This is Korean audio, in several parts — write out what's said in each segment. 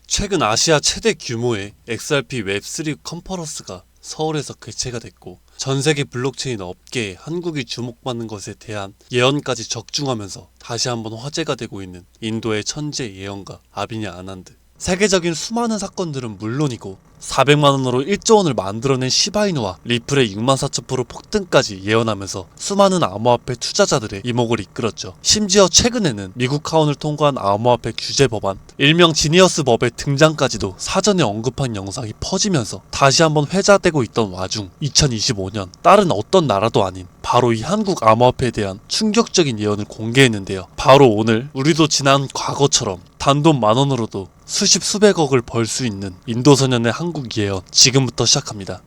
최근 아시아 최대 규모의 XRP 웹3 컨퍼런스가 서울에서 개최가 됐고, 전세계 블록체인 업계에 한국이 주목받는 것에 대한 예언까지 적중하면서 다시 한번 화제가 되고 있는 인도의 천재 예언가 아비냐 아난드. 세계적인 수많은 사건들은 물론이고 400만원으로 1조원을 만들어낸 시바이누와 리플의 64,000% 폭등까지 예언하면서 수많은 암호화폐 투자자들의 이목을 이끌었죠. 심지어 최근에는 미국 하원을 통과한 암호화폐 규제 법안, 일명 지니어스 법의 등장까지도 사전에 언급한 영상이 퍼지면서 다시 한번 회자되고 있던 와중, 2025년 다른 어떤 나라도 아닌 바로 이 한국 암호화폐에 대한 충격적인 예언을 공개했는데요. 바로 오늘 우리도 지난 과거처럼 단돈 10,000원으로도 수십 수백억을 벌 수 있는 인도 소년의 한국 예언, 지금부터 시작합니다.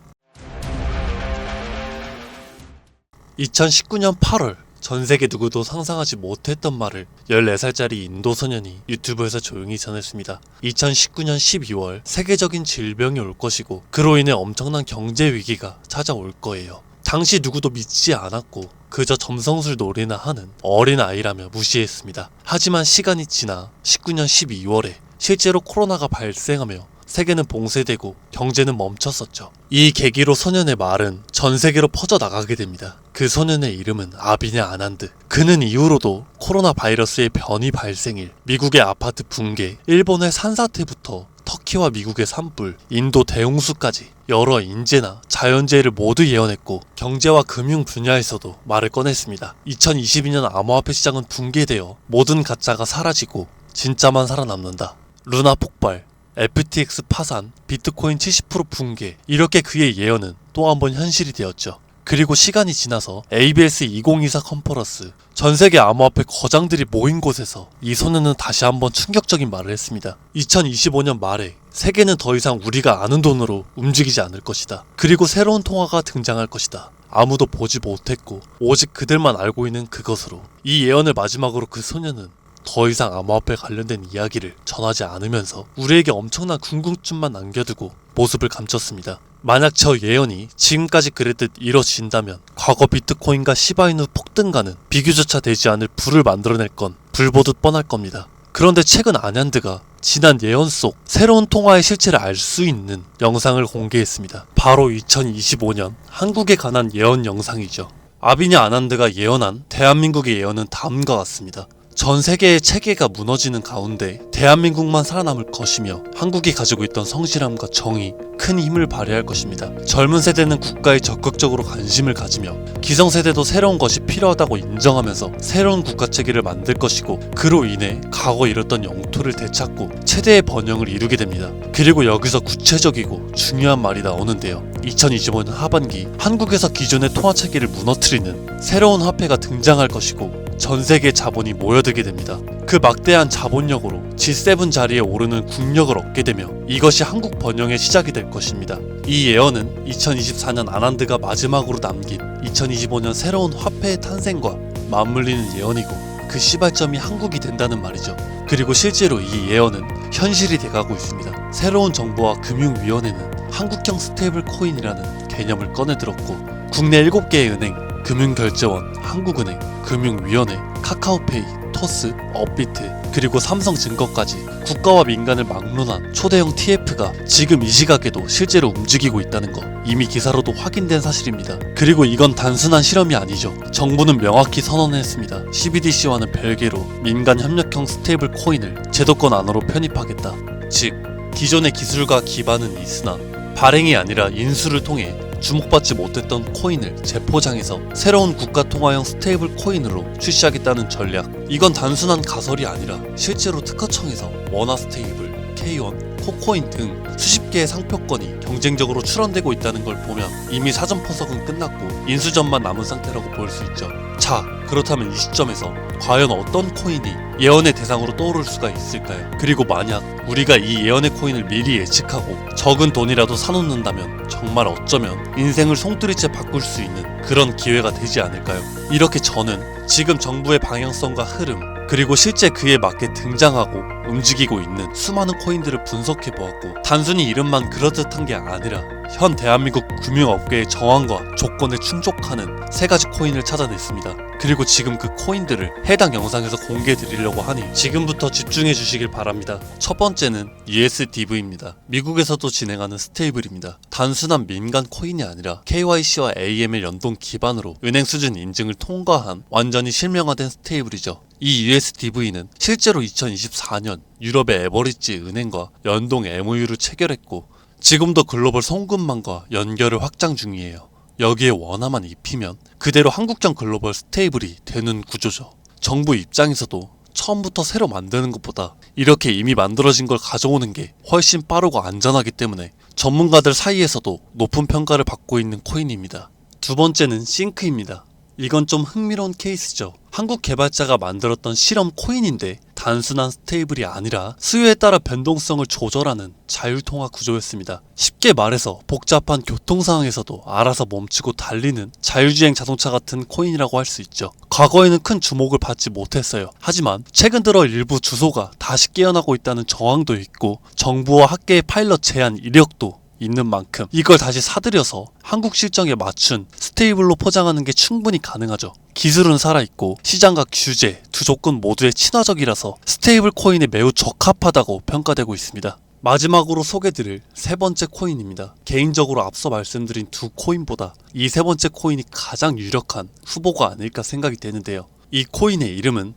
2019년 8월 전세계 누구도 상상하지 못했던 말을 14살짜리 인도 소년이 유튜브에서 조용히 전했습니다. 2019년 12월 세계적인 질병이 올 것이고 그로 인해 엄청난 경제 위기가 찾아올 거예요. 당시 누구도 믿지 않았고 그저 점성술 놀이나 하는 어린 아이라며 무시했습니다. 하지만 시간이 지나 19년 12월에 실제로 코로나가 발생하며 세계는 봉쇄되고 경제는 멈췄었죠. 이 계기로 소년의 말은 전 세계로 퍼져나가게 됩니다. 그 소년의 이름은 아비냐 아난드. 그는 이후로도 코로나 바이러스의 변이 발생일, 미국의 아파트 붕괴, 일본의 산사태부터 터키와 미국의 산불, 인도 대홍수까지 여러 인재나 자연재해를 모두 예언했고 경제와 금융 분야에서도 말을 꺼냈습니다. 2022년 암호화폐 시장은 붕괴되어 모든 가짜가 사라지고 진짜만 살아남는다. 루나 폭발, FTX 파산, 비트코인 70% 붕괴, 이렇게 그의 예언은 또 한 번 현실이 되었죠. 그리고 시간이 지나서 ABS 2024 컨퍼런스, 전세계 암호화폐 거장들이 모인 곳에서 이 소년은 다시 한번 충격적인 말을 했습니다. 2025년 말에 세계는 더 이상 우리가 아는 돈으로 움직이지 않을 것이다. 그리고 새로운 통화가 등장할 것이다. 아무도 보지 못했고 오직 그들만 알고 있는 그것으로. 이 예언을 마지막으로 그 소년은 더 이상 암호화폐 관련된 이야기를 전하지 않으면서 우리에게 엄청난 궁금증만 남겨두고 모습을 감췄습니다. 만약 저 예언이 지금까지 그랬듯 이뤄진다면 과거 비트코인과 시바이누 폭등가는 비교조차 되지 않을 부를 만들어낼 건 불보듯 뻔할 겁니다. 그런데 최근 아난드가 지난 예언 속 새로운 통화의 실체를 알 수 있는 영상을 공개했습니다. 바로 2025년 한국에 관한 예언 영상이죠. 아비냐 아난드가 예언한 대한민국의 예언은 다음과 같습니다. 전 세계의 체계가 무너지는 가운데 대한민국만 살아남을 것이며 한국이 가지고 있던 성실함과 정의, 큰 힘을 발휘할 것입니다. 젊은 세대는 국가에 적극적으로 관심을 가지며 기성세대도 새로운 것이 필요하다고 인정하면서 새로운 국가체계를 만들 것이고 그로 인해 과거 잃었던 영토를 되찾고 최대의 번영을 이루게 됩니다. 그리고 여기서 구체적이고 중요한 말이 나오는데요. 2025년 하반기 한국에서 기존의 통화체계를 무너뜨리는 새로운 화폐가 등장할 것이고 전세계 자본이 모여들게 됩니다. 그 막대한 자본력으로 G7 자리에 오르는 국력을 얻게 되며 이것이 한국 번영의 시작이 될 것입니다. 이 예언은 2024년 아난드가 마지막으로 남긴 2025년 새로운 화폐의 탄생과 맞물리는 예언이고 그 시발점이 한국이 된다는 말이죠. 그리고 실제로 이 예언은 현실이 돼가고 있습니다. 새로운 정부와 금융위원회는 한국형 스테이블 코인이라는 개념을 꺼내들었고 국내 7개의 은행, 금융결제원, 한국은행, 금융위원회, 카카오페이, 토스, 업비트, 그리고 삼성증거까지 국가와 민간을 막론한 초대형 TF가 지금 이 시각에도 실제로 움직이고 있다는 거 이미 기사로도 확인된 사실입니다. 그리고 이건 단순한 실험이 아니죠. 정부는 명확히 선언했습니다. CBDC와는 별개로 민간 협력형 스테이블 코인을 제도권 안으로 편입하겠다. 즉 기존의 기술과 기반은 있으나 발행이 아니라 인수를 통해 주목받지 못했던 코인을 재포장해서 새로운 국가통화형 스테이블 코인으로 출시하겠다는 전략. 이건 단순한 가설이 아니라 실제로 특허청에서 원화스테이블, K1, 코코인 등 수십 개의 상표권이 경쟁적으로 출원되고 있다는 걸 보면 이미 사전 포석은 끝났고 인수전만 남은 상태라고 볼 수 있죠. 자, 그렇다면 이 시점에서 과연 어떤 코인이 예언의 대상으로 떠오를 수가 있을까요? 그리고 만약 우리가 이 예언의 코인을 미리 예측하고 적은 돈이라도 사놓는다면 정말 어쩌면 인생을 송두리째 바꿀 수 있는 그런 기회가 되지 않을까요? 이렇게 저는 지금 정부의 방향성과 흐름, 그리고 실제 그에 맞게 등장하고 움직이고 있는 수많은 코인들을 분석해 보았고, 단순히 이름만 그렇듯한 게 아니라 현 대한민국 금융업계의 정황과 조건에 충족하는 3가지 코인을 찾아냈습니다. 그리고 지금 그 코인들을 해당 영상에서 공개해 드리려고 하니 지금부터 집중해 주시길 바랍니다. 첫 번째는 USDV입니다. 미국에서도 진행하는 스테이블입니다. 단순한 민간 코인이 아니라 KYC와 AML 연동 기반으로 은행 수준 인증을 통과한 완전히 실명화된 스테이블이죠. 이 USDV는 실제로 2024년 유럽의 에버리지 은행과 연동 MOU를 체결했고, 지금도 글로벌 송금망과 연결을 확장 중이에요. 여기에 원화만 입히면 그대로 한국형 글로벌 스테이블이 되는 구조죠. 정부 입장에서도 처음부터 새로 만드는 것보다 이렇게 이미 만들어진 걸 가져오는 게 훨씬 빠르고 안전하기 때문에 전문가들 사이에서도 높은 평가를 받고 있는 코인입니다. 두 번째는 싱크입니다. 이건 좀 흥미로운 케이스죠. 한국 개발자가 만들었던 실험 코인인데 단순한 스테이블이 아니라 수요에 따라 변동성을 조절하는 자율통화 구조였습니다. 쉽게 말해서 복잡한 교통 상황에서도 알아서 멈추고 달리는 자율주행 자동차 같은 코인이라고 할 수 있죠. 과거에는 큰 주목을 받지 못했어요. 하지만 최근 들어 일부 주소가 다시 깨어나고 있다는 정황도 있고, 정부와 학계의 파일럿 제한 이력도 있는 만큼 이걸 다시 사들여서 한국 실정에 맞춘 스테이블로 포장하는 게 충분히 가능하죠. 기술은 살아있고 시장과 규제 두 조건 모두에 친화적이라서 스테이블 코인에 매우 적합하다고 평가되고 있습니다. 마지막으로 소개드릴 3번째 코인입니다. 개인적으로 앞서 말씀드린 두 코인보다 이 3번째 코인이 가장 유력한 후보가 아닐까 생각이 되는데요. 이 코인의 이름은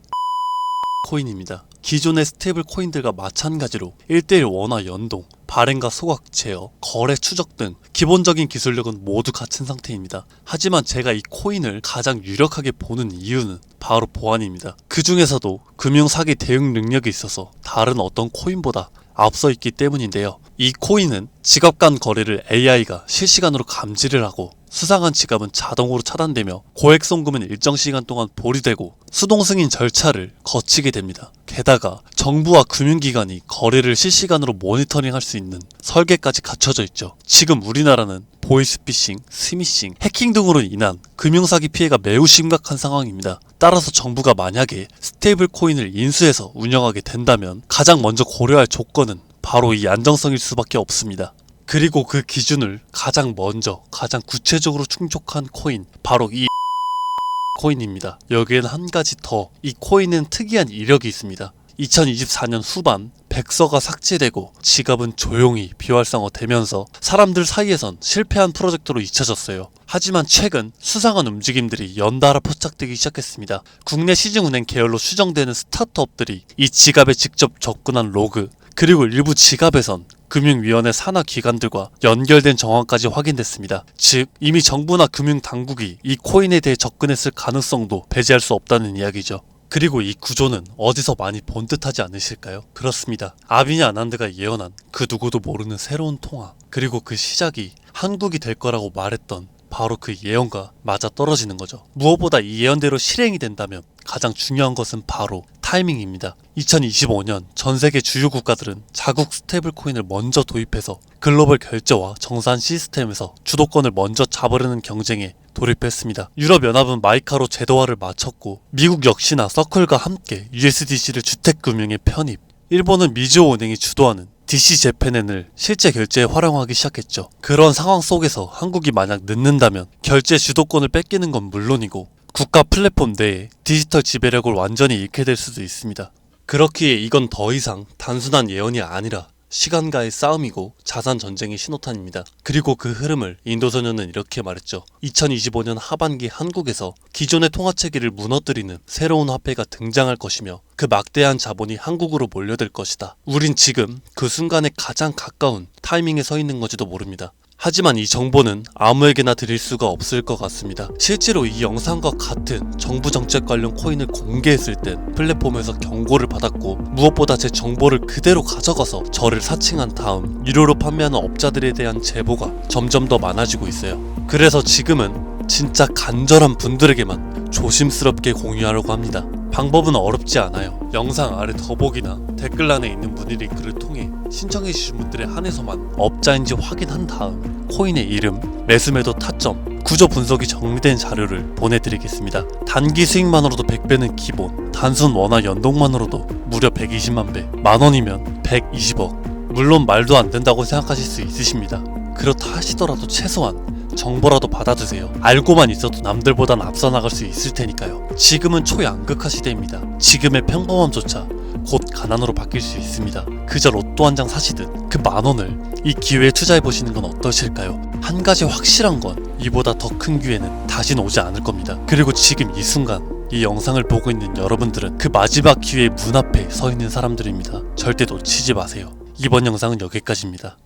코인입니다. 기존의 스테이블 코인들과 마찬가지로 1:1 원화 연동, 발행과 소각 제어, 거래 추적 등 기본적인 기술력은 모두 갖춘 상태입니다. 하지만 제가 이 코인을 가장 유력하게 보는 이유는 바로 보안입니다. 그 중에서도 금융사기 대응 능력이 있어서 다른 어떤 코인보다 앞서 있기 때문인데요. 이 코인은 지갑 간 거래를 AI가 실시간으로 감지를 하고 수상한 지갑은 자동으로 차단되며 고액 송금은 일정 시간 동안 보류되고 수동 승인 절차를 거치게 됩니다. 게다가 정부와 금융기관이 거래를 실시간으로 모니터링할 수 있는 설계까지 갖춰져 있죠. 지금 우리나라는 보이스피싱, 스미싱, 해킹 등으로 인한 금융사기 피해가 매우 심각한 상황입니다. 따라서 정부가 만약에 스테이블 코인을 인수해서 운영하게 된다면 가장 먼저 고려할 조건은 바로 이 안정성일 수밖에 없습니다. 그리고 그 기준을 가장 먼저 가장 구체적으로 충족한 코인, 바로 이 코인입니다. 여기에는 한 가지 더, 이 코인은 특이한 이력이 있습니다. 2024년 후반 백서가 삭제되고 지갑은 조용히 비활성화되면서 사람들 사이에선 실패한 프로젝트로 잊혀졌어요. 하지만 최근 수상한 움직임들이 연달아 포착되기 시작했습니다. 국내 시중은행 계열로 추정되는 스타트업들이 이 지갑에 직접 접근한 로그, 그리고 일부 지갑에선 금융위원회 산하 기관들과 연결된 정황까지 확인됐습니다. 즉 이미 정부나 금융당국이 이 코인에 대해 접근했을 가능성도 배제할 수 없다는 이야기죠. 그리고 이 구조는 어디서 많이 본 듯하지 않으실까요? 그렇습니다. 아비냐 아난드가 예언한 그 누구도 모르는 새로운 통화, 그리고 그 시작이 한국이 될 거라고 말했던 바로 그 예언과 맞아떨어지는 거죠. 무엇보다 이 예언대로 실행이 된다면 가장 중요한 것은 바로 타이밍입니다. 2025년 전 세계 주요 국가들은 자국 스테이블 코인을 먼저 도입해서 글로벌 결제와 정산 시스템에서 주도권을 먼저 잡으려는 경쟁에 돌입했습니다. 유럽연합은 마이카로 제도화를 마쳤고, 미국 역시나 서클과 함께 USDC를 주택금융에 편입, 일본은 미즈호 은행이 주도하는 DC재팬엔을 실제 결제에 활용하기 시작했죠. 그런 상황 속에서 한국이 만약 늦는다면 결제 주도권을 뺏기는 건 물론이고 국가 플랫폼 내에 디지털 지배력을 완전히 잃게 될 수도 있습니다. 그렇기에 이건 더 이상 단순한 예언이 아니라 시간과의 싸움이고 자산 전쟁의 신호탄입니다. 그리고 그 흐름을 인도소년은 이렇게 말했죠. 2025년 하반기 한국에서 기존의 통화체계를 무너뜨리는 새로운 화폐가 등장할 것이며 그 막대한 자본이 한국으로 몰려들 것이다. 우린 지금 그 순간에 가장 가까운 타이밍에 서 있는 건지도 모릅니다. 하지만 이 정보는 아무에게나 드릴 수가 없을 것 같습니다. 실제로 이 영상과 같은 정부 정책 관련 코인을 공개했을 땐 플랫폼에서 경고를 받았고, 무엇보다 제 정보를 그대로 가져가서 저를 사칭한 다음 유료로 판매하는 업자들에 대한 제보가 점점 더 많아지고 있어요. 그래서 지금은 진짜 간절한 분들에게만 조심스럽게 공유하려고 합니다. 방법은 어렵지 않아요. 영상 아래 더보기나 댓글란에 있는 문의 링크를 통해 신청해주신 분들에 한해서만 업자인지 확인한 다음 코인의 이름, 매수매도 타점, 구조 분석이 정리된 자료를 보내드리겠습니다. 단기 수익만으로도 100배는 기본, 단순 원화 연동만으로도 무려 120만 배, 만원이면 120억. 물론 말도 안 된다고 생각하실 수 있으십니다. 그렇다 하시더라도 최소한 정보라도 받아두세요. 알고만 있어도 남들보단 앞서 나갈 수 있을 테니까요. 지금은 초양극화 시대입니다. 지금의 평범함조차 곧 가난으로 바뀔 수 있습니다. 그저 로또 한 장 사시듯 그 만원을 이 기회에 투자해보시는 건 어떠실까요? 한 가지 확실한 건 이보다 더 큰 기회는 다시는 오지 않을 겁니다. 그리고 지금 이 순간 이 영상을 보고 있는 여러분들은 그 마지막 기회의 문 앞에 서 있는 사람들입니다. 절대 놓치지 마세요. 이번 영상은 여기까지입니다.